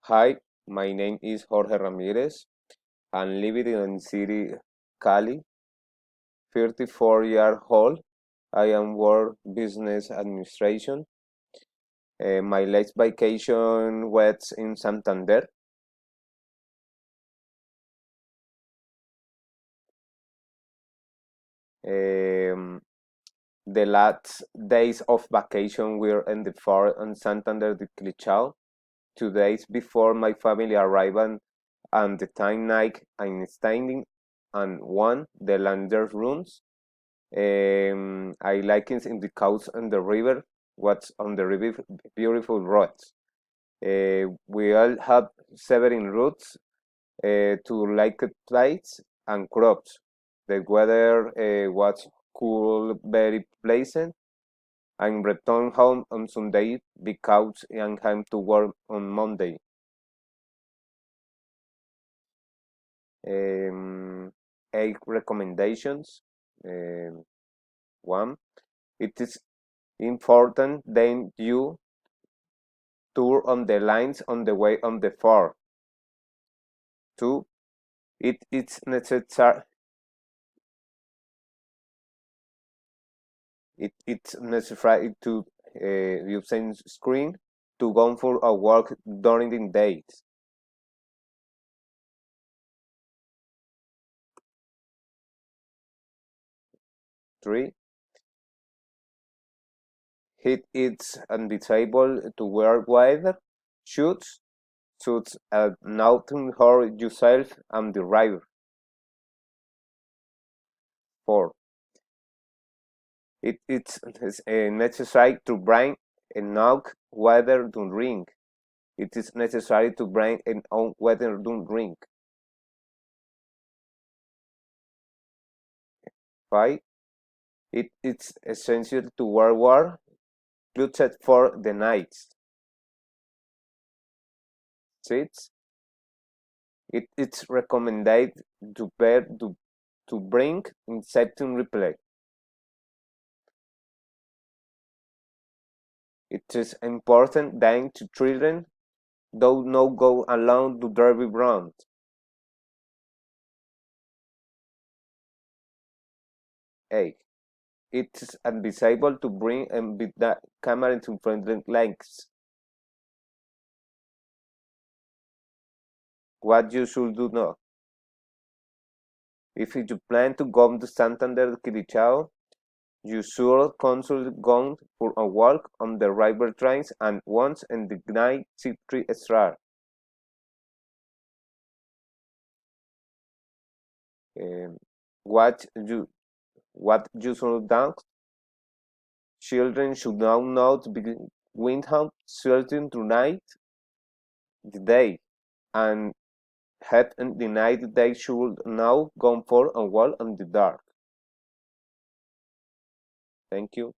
Hi, my name is Jorge Ramirez. I'm living in city Cali, 34-year-old. I am work business administration. My last vacation was in Santander. Um, the last days of vacation were in the fort in Santander de Clichao. 2 days before my family arrived and the time night I'm staying and one the landers rooms. I like it in the coast and the river. What's on the river? Beautiful roads. We all have several routes to like place and crops. The weather was cool, very pleasant. And return home on Sunday because I'm time to work on Monday. Um, 8 recommendations. Um, One, it is important that you tour on the lines on the way on the far. Two, it's necessary to using screen to go for a walk during the day. Three, it's undesirable to wear weather shoes suits nothing hurt yourself and the driver. Four, it's necessary to bring enough weather to drink. It is necessary to bring enough weather to drink. Five, it's essential to wear warm clothes for the night. Six, it's recommended to bring insect repellent. It is important that children do not go alone to Derby Ground. Eight, it is advisable to bring with the camera to friendly lengths. What you should do not. If you plan to go to Santander Quilichao, you should consult go for a walk on the river trains and once in the night city star. Um, what you should do? Children should now not be windham certain tonight the day and had in the night they should now go for a walk in the dark. Thank you.